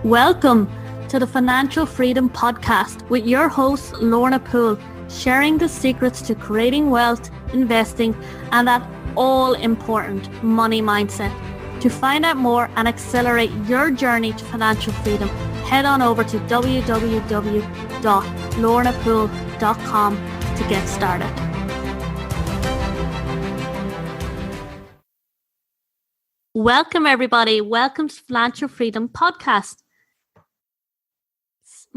Welcome to the Financial Freedom Podcast with your host, Lorna Poole, sharing the secrets to creating wealth, investing, and that all-important money mindset. To find out more and accelerate your journey to financial freedom, head on over to www.lornapoole.com to get started. Welcome, everybody. Welcome to Financial Freedom Podcast.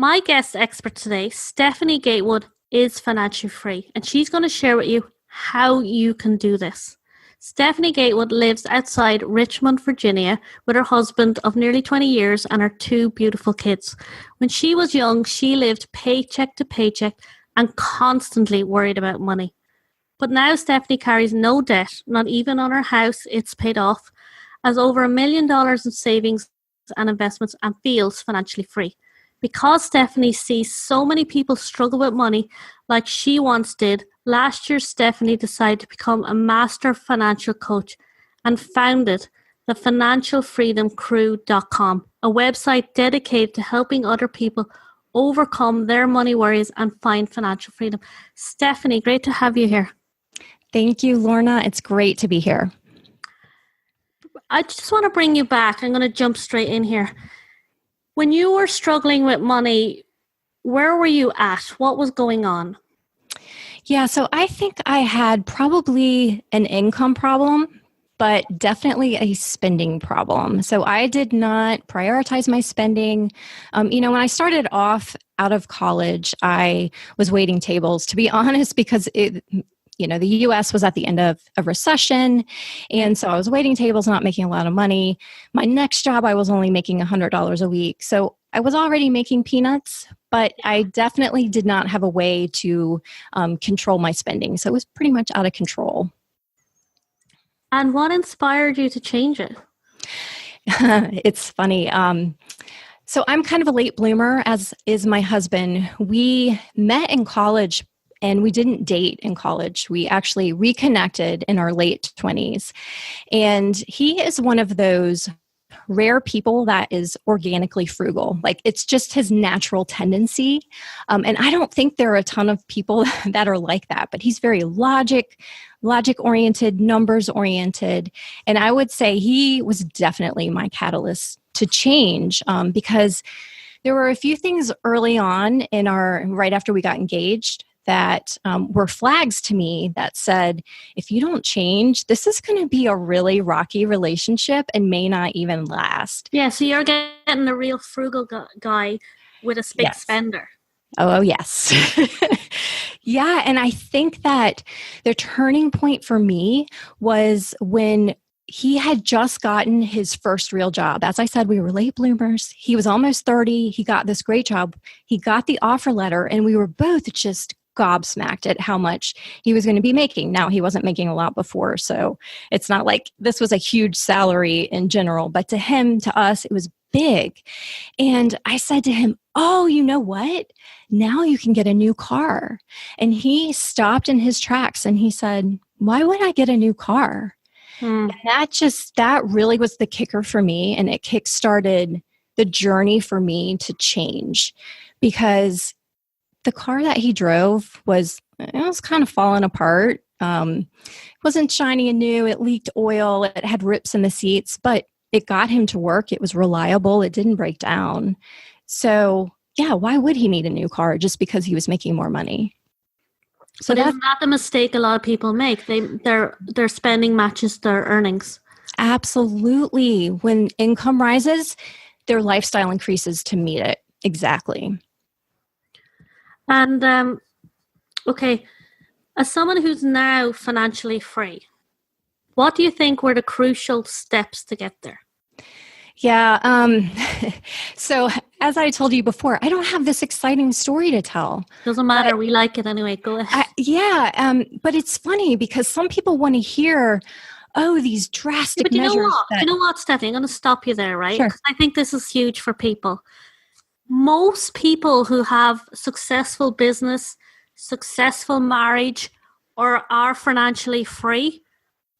My guest expert today, Stephanie Gatewood, is financially free, and she's going to share with you how you can do this. Stephanie Gatewood lives outside Richmond, Virginia, with her husband of nearly 20 years and her two beautiful kids. When she was young, she lived paycheck to paycheck and constantly worried about money. But now Stephanie carries no debt, not even on her house. It's paid off, has over $1 million in savings and investments, and feels financially free. Because Stephanie sees so many people struggle with money like she once did, last year Stephanie decided to become a master financial coach and founded the financialfreedomcrew.com, a website dedicated to helping other people overcome their money worries and find financial freedom. Stephanie, great to have you here. Thank you, Lorna. It's great to be here. I just want to bring you back. I'm going to jump straight in here. When you were struggling with money, where were you at? What was going on? Yeah, so I think I had probably an income problem, but definitely a spending problem. So I did not prioritize my spending. When I started off out of college, I was waiting tables, to be honest, because the U.S. was at the end of a recession. And so I was waiting tables, not making a lot of money. My next job, I was only making $100 a week. So I was already making peanuts, but I definitely did not have a way to control my spending. So it was pretty much out of control. And what inspired you to change it? It's funny. So I'm kind of a late bloomer, as is my husband. We met in college, and we didn't date in college. We actually reconnected in our late 20s. And he is one of those rare people that is organically frugal. Like, it's just his natural tendency. And I don't think there are a ton of people that are like that, but he's very logic-oriented, numbers-oriented. And I would say he was definitely my catalyst to change, because there were a few things early on right after we got engaged that were flags to me that said, if you don't change, this is going to be a really rocky relationship and may not even last. Yeah, so you're getting a real frugal guy with a big spender. Oh, yes. Yeah, and I think that the turning point for me was when he had just gotten his first real job. As I said, we were late bloomers. He was almost 30. He got this great job. He got the offer letter, and we were both just gobsmacked at how much he was going to be making. Now, he wasn't making a lot before, so it's not like this was a huge salary in general, but to him, to us, it was big. And I said to him, oh, you know what? Now you can get a new car. And he stopped in his tracks and he said, why would I get a new car? And that really was the kicker for me. And it kickstarted the journey for me to change, because the car that he drove was kind of falling apart. It wasn't shiny and new. It leaked oil. It had rips in the seats, but it got him to work. It was reliable. It didn't break down. So yeah, why would he need a new car just because he was making more money? So that's not the mistake a lot of people make. Their spending matches their earnings. Absolutely. When income rises, their lifestyle increases to meet it. Exactly. And, as someone who's now financially free, what do you think were the crucial steps to get there? Yeah. So as I told you before, I don't have this exciting story to tell. Doesn't matter. We like it anyway. Go ahead. But it's funny because some people want to hear, these drastic measures. You know what, Stephanie? I'm going to stop you there, right? Sure. 'Cause I think this is huge for people. Most people who have successful business, successful marriage, or are financially free,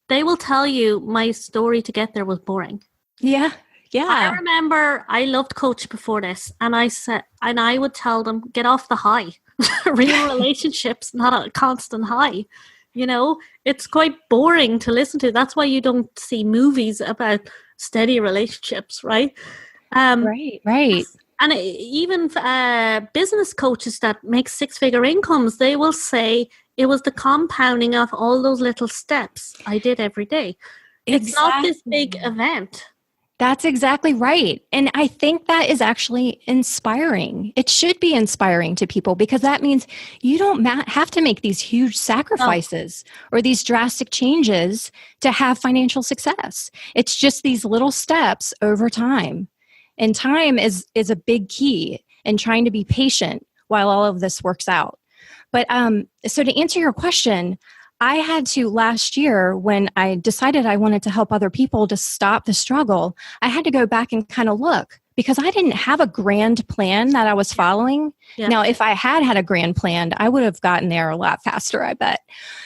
they will tell you my story to get there was boring. Yeah. Yeah. remember I loved Coach before this, and I would tell them, get off the high. Real relationships, not a constant high. It's quite boring to listen to. That's why you don't see movies about steady relationships, right? Right. And even business coaches that make six-figure incomes, they will say it was the compounding of all those little steps I did every day. It's not this big event. That's exactly right. And I think that is actually inspiring. It should be inspiring to people because that means you don't have to make these huge sacrifices or these drastic changes to have financial success. It's just these little steps over time. And time is a big key in trying to be patient while all of this works out. But so to answer your question, I had to last year when I decided I wanted to help other people to stop the struggle, I had to go back and kind of look because I didn't have a grand plan that I was following. Yeah. Now, if I had a grand plan, I would have gotten there a lot faster, I bet.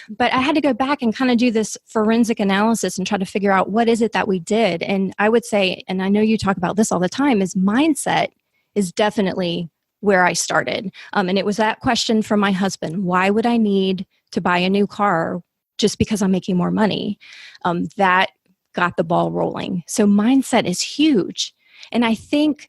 But I had to go back and kind of do this forensic analysis and try to figure out what is it that we did. And I would say, and I know you talk about this all the time, is mindset is definitely where I started. And it was that question from my husband, why would I need to buy a new car just because I'm making more money? That got the ball rolling. So mindset is huge. And I think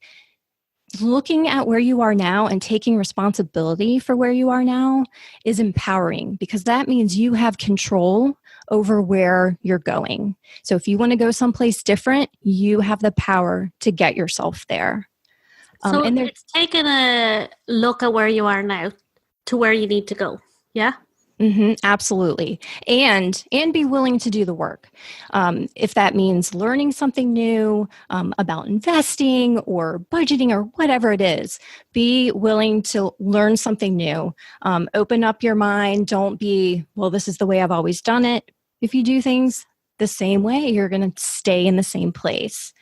looking at where you are now and taking responsibility for where you are now is empowering because that means you have control over where you're going. So if you want to go someplace different, you have the power to get yourself there. So it's taking a look at where you are now to where you need to go. Yeah? Mm-hmm, absolutely. And be willing to do the work. If that means learning something new about investing or budgeting or whatever it is, be willing to learn something new. Open up your mind. Don't be, well, this is the way I've always done it. If you do things the same way, you're going to stay in the same place.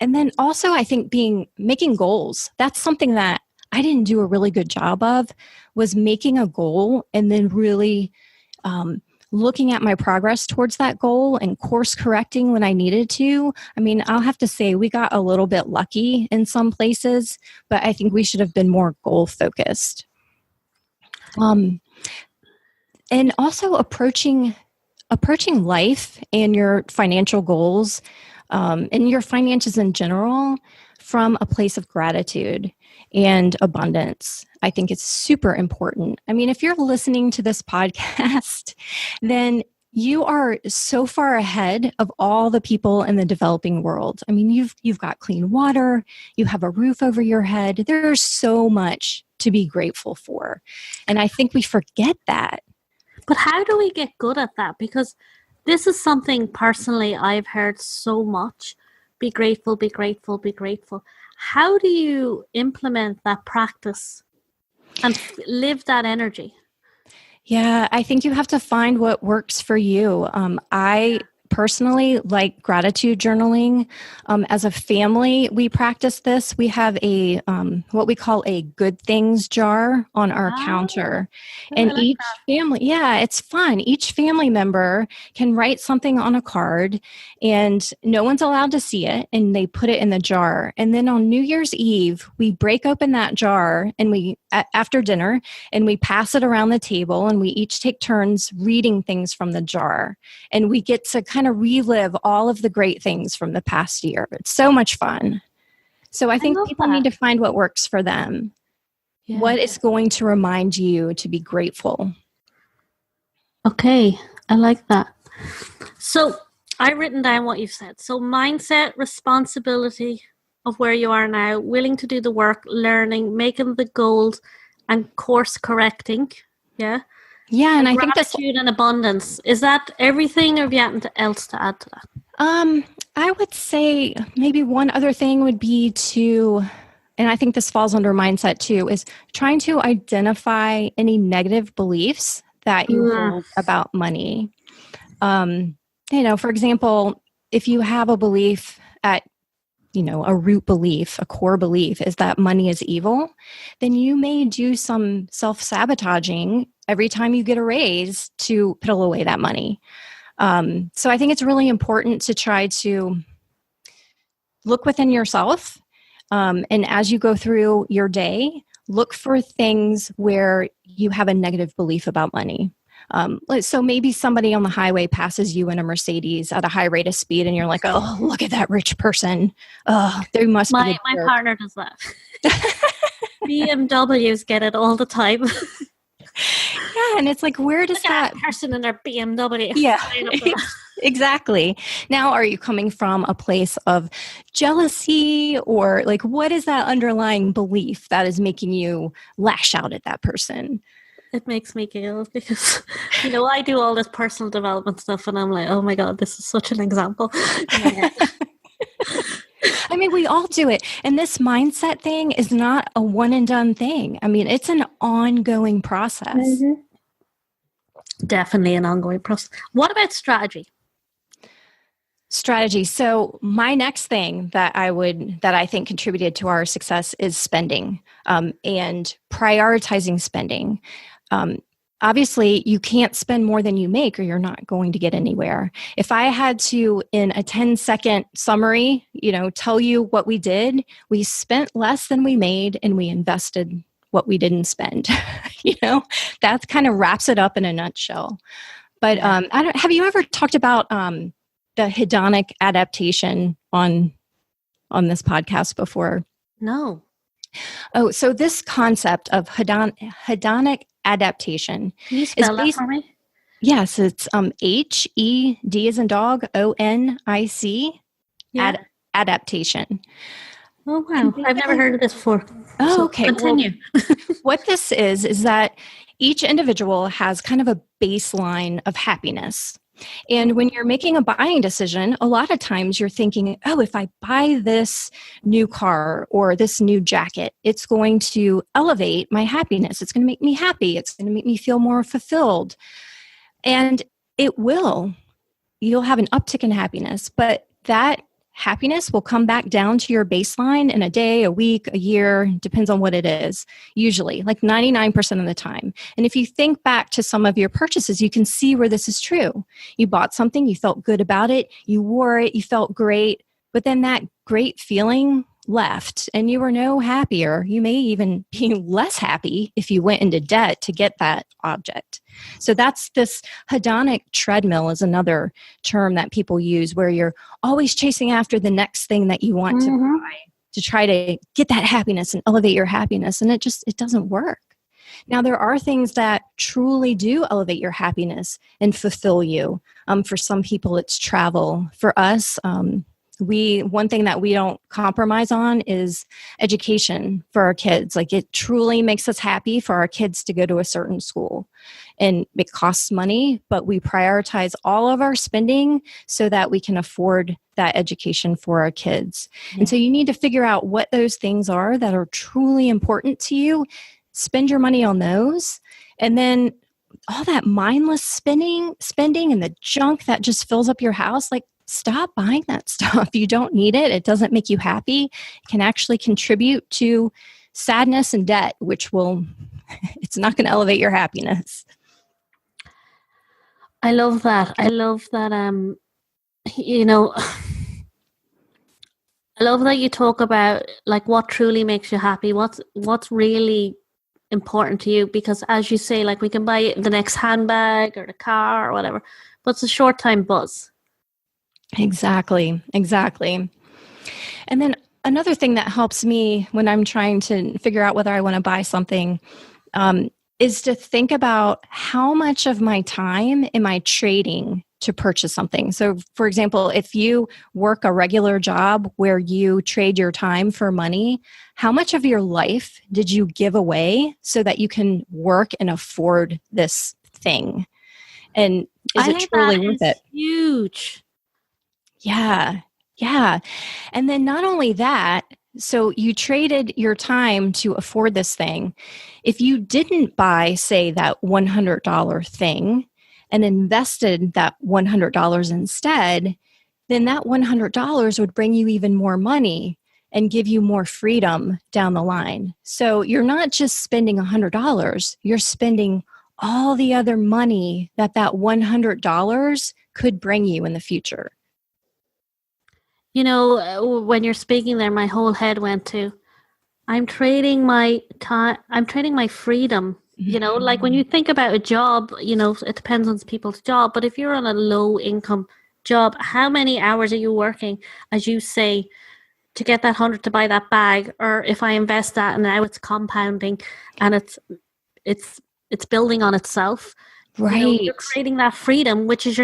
And then also, I think making goals. That's something that I didn't do a really good job of, was making a goal and then really looking at my progress towards that goal and course correcting when I needed to. I mean, I'll have to say we got a little bit lucky in some places, but I think we should have been more goal focused. And also approaching life and your financial goals and your finances in general from a place of gratitude and abundance. I think it's super important. I mean, if you're listening to this podcast, then you are so far ahead of all the people in the developing world. I mean, you've got clean water, you have a roof over your head. There's so much to be grateful for. And I think we forget that. But how do we get good at that? Because this is something personally I've heard so much. Be grateful, be grateful, be grateful. How do you implement that practice and live that energy? Yeah, I think you have to find what works for you. I personally like gratitude journaling. As a family, we practice this. We have a what we call a good things jar on our counter. And like each family, it's fun. Each family member can write something on a card and no one's allowed to see it, and they put it in the jar. And then on New Year's Eve, we break open that jar and we after dinner and we pass it around the table and we each take turns reading things from the jar. And we get to kind of relive all of the great things from the past year. It's so much fun. So I think people need to find what works for them. Yeah. What is going to remind you to be grateful? Okay, I like that. So I've written down what you've said. So mindset, responsibility of where you are now, willing to do the work, learning, making the goals, and course correcting. Yeah. Yeah, and I think that's gratitude and abundance. Is that everything, or have you anything else to add to that? I would say maybe one other thing would be to, and I think this falls under mindset too, is trying to identify any negative beliefs that you hold about money. For example, if you have a belief a root belief, a core belief is that money is evil, then you may do some self-sabotaging every time you get a raise to put away that money. So I think it's really important to try to look within yourself. And as you go through your day, look for things where you have a negative belief about money. So maybe somebody on the highway passes you in a Mercedes at a high rate of speed, and you're like, "Oh, look at that rich person. Oh, they must be a My jerk." partner does that. BMWs get it all the time. Yeah, and it's like, where does that person in their BMW? Yeah, exactly. Now, are you coming from a place of jealousy, or like, what is that underlying belief that is making you lash out at that person? It makes me giggle because, I do all this personal development stuff and I'm like, oh my God, this is such an example. Yeah. I mean, we all do it. And this mindset thing is not a one and done thing. I mean, it's an ongoing process. Mm-hmm. Definitely an ongoing process. What about strategy? Strategy. So my next thing that I think contributed to our success is spending, and prioritizing spending. Obviously, you can't spend more than you make or you're not going to get anywhere. If I had to, in a 10-second summary, tell you what we did, we spent less than we made and we invested what we didn't spend. That kind of wraps it up in a nutshell. But have you ever talked about the hedonic adaptation on this podcast before? No. Oh, so this concept of hedonic adaptation. Can you spell that for me? Yes, it's HED as in dog, ONIC, adaptation. Oh, wow. I've never heard of this before. Oh, so okay. Continue. Well, what this is that each individual has kind of a baseline of happiness. And when you're making a buying decision, a lot of times you're thinking, oh, if I buy this new car or this new jacket, it's going to elevate my happiness. It's going to make me happy. It's going to make me feel more fulfilled. And it will. You'll have an uptick in happiness, but that happiness will come back down to your baseline in a day, a week, a year, depends on what it is, usually like 99% of the time. And if you think back to some of your purchases, you can see where this is true. You bought something, you felt good about it, you wore it, you felt great, but then that great feeling left and you were no happier. You may even be less happy if you went into debt to get that object. So that's this hedonic treadmill is another term that people use where you're always chasing after the next thing that you want to buy to try to get that happiness and elevate your happiness. And it doesn't work. Now, there are things that truly do elevate your happiness and fulfill you. For some people, it's travel. For us, one thing that we don't compromise on is education for our kids. Like, it truly makes us happy for our kids to go to a certain school. And it costs money, but we prioritize all of our spending so that we can afford that education for our kids. Yeah. And so you need to figure out what those things are that are truly important to you. Spend your money on those. And then all that mindless spending and the junk that just fills up your house, like, stop buying that stuff. You don't need it. It doesn't make you happy. It can actually contribute to sadness and debt, it's not going to elevate your happiness. I love that. I love that, I love that you talk about like what truly makes you happy, what's really important to you, because as you say, like, we can buy the next handbag or the car or whatever, but it's a short time buzz. Exactly. And then another thing that helps me when I'm trying to figure out whether I want to buy something is to think about how much of my time am I trading to purchase something. So, for example, if you work a regular job where you trade your time for money, how much of your life did you give away so that you can work and afford this thing? And is it truly worth it? Huge. Yeah. And then not only that, so you traded your time to afford this thing. If you didn't buy, say, that $100 thing and invested that $100 instead, then that $100 would bring you even more money and give you more freedom down the line. So you're not just spending $100, you're spending all the other money that $100 could bring you in the future. When you're speaking there, my whole head went to, I'm trading my time, I'm trading my freedom. Like when you think about a job, it depends on people's job, but if you're on a low income job, how many hours are you working, as you say, to get that 100 to buy that bag? Or if I invest that and now it's compounding and it's building on itself. Right. You're creating that freedom, which is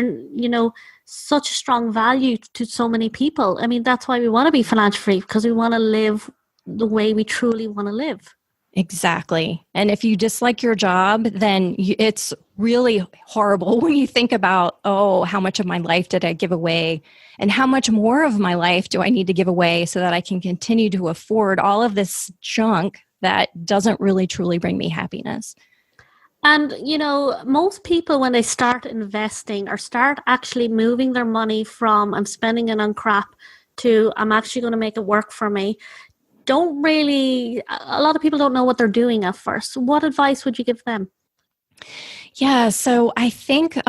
such a strong value to so many people. I mean, that's why we want to be financial free, because we want to live the way we truly want to live. Exactly. And if you dislike your job, then it's really horrible when you think about, oh, how much of my life did I give away? And how much more of my life do I need to give away so that I can continue to afford all of this junk that doesn't really truly bring me happiness? And, most people, when they start investing or start actually moving their money from I'm spending it on crap to I'm actually going to make it work for me, a lot of people don't know what they're doing at first. What advice would you give them? Yeah, so I think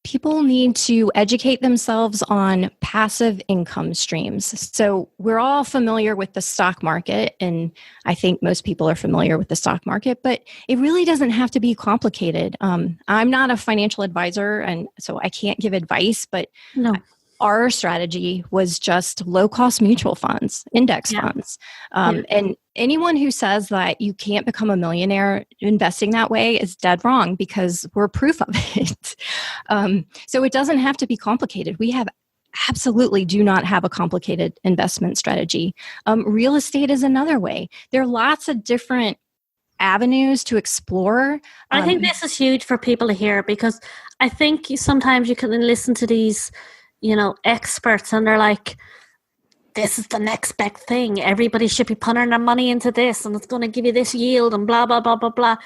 people need to educate themselves on passive income streams. So we're all familiar with the stock market, and I think most people are familiar with the stock market, but it really doesn't have to be complicated. I'm not a financial advisor, and so I can't give advice, but No. Our strategy was just low-cost mutual funds, index funds. And anyone who says that you can't become a millionaire investing that way is dead wrong, because we're proof of it. So it doesn't have to be complicated. We absolutely do not have a complicated investment strategy. Real estate is another way. There are lots of different avenues to explore. I think this is huge for people to hear, because I think sometimes you can listen to these experts and they're like, this is the next big thing. Everybody should be putting their money into this and it's going to give you this yield and blah, blah, blah, blah, blah.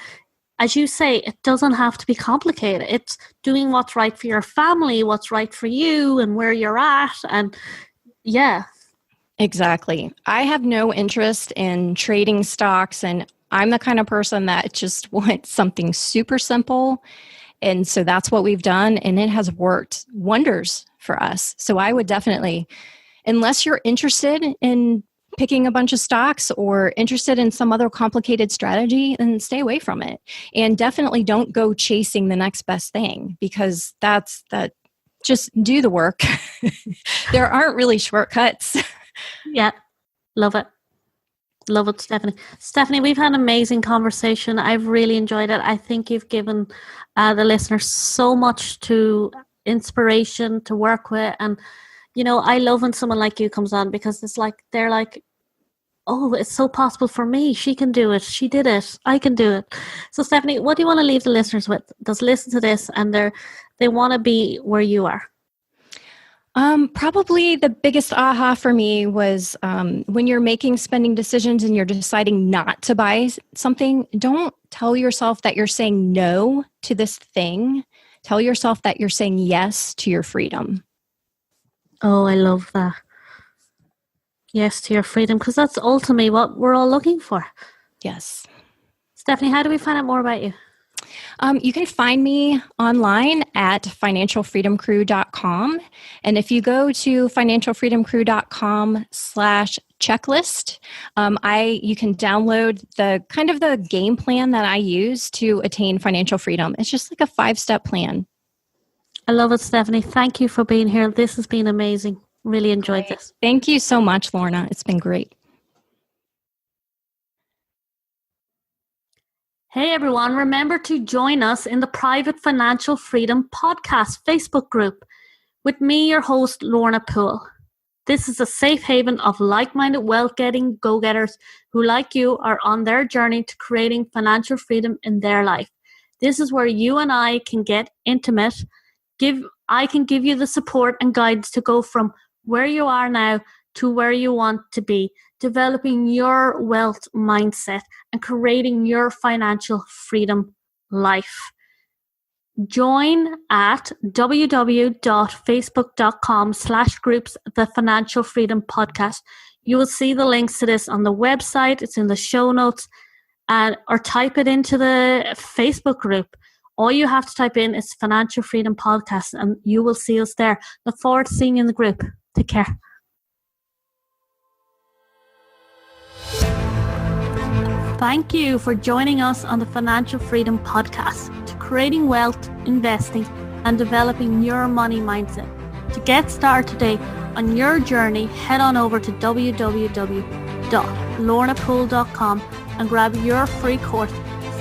As you say, it doesn't have to be complicated. It's doing what's right for your family, what's right for you and where you're at. And yeah. Exactly. I have no interest in trading stocks, and I'm the kind of person that just wants something super simple. And so that's what we've done, and it has worked wonders for us. So I would definitely, unless you're interested in picking a bunch of stocks or interested in some other complicated strategy, then stay away from it. And definitely don't go chasing the next best thing, because just do the work. There aren't really shortcuts. Yeah. Love it. Love it, Stephanie. Stephanie, we've had an amazing conversation. I've really enjoyed it. I think you've given the listeners so much inspiration to work with. And, I love when someone like you comes on, because it's like, they're like, oh, it's so possible for me. She can do it. She did it. I can do it. So, Stephanie, what do you want to leave the listeners with? Just listen to this and they want to be where you are. Probably the biggest aha for me was when you're making spending decisions and you're deciding not to buy something, don't tell yourself that you're saying no to this thing. Tell yourself that you're saying yes to your freedom. Oh, I love that. Yes to your freedom, because that's ultimately what we're all looking for. Yes. Stephanie, how do we find out more about you? You can find me online at financialfreedomcrew.com. And if you go to financialfreedomcrew.com/checklist, you can download the game plan that I use to attain financial freedom. It's just like a 5-step plan. I love it, Stephanie. Thank you for being here. This has been amazing. Really enjoyed this. Thank you so much, Lorna. It's been great. Hey everyone, remember to join us in the Private Financial Freedom Podcast Facebook group with me, your host, Lorna Poole. This is a safe haven of like-minded wealth-getting go-getters who, like you, are on their journey to creating financial freedom in their life. This is where you and I can get intimate. I can give you the support and guidance to go from where you are now to where you want to be, developing your wealth mindset and creating your financial freedom life. Join at www.facebook.com/groups The Financial Freedom Podcast. You will see the links to this on the website. It's in the show notes, or type it into the Facebook group. All you have to type in is Financial Freedom Podcast and you will see us there. Look forward to seeing you in the group. Take care. Thank you for joining us on the Financial Freedom Podcast to creating wealth, investing, and developing your money mindset. To get started today on your journey, head on over to www.lornapoole.com and grab your free course,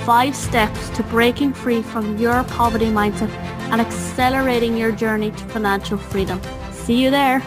5 Steps to Breaking Free from Your Poverty Mindset and Accelerating Your Journey to Financial Freedom. See you there.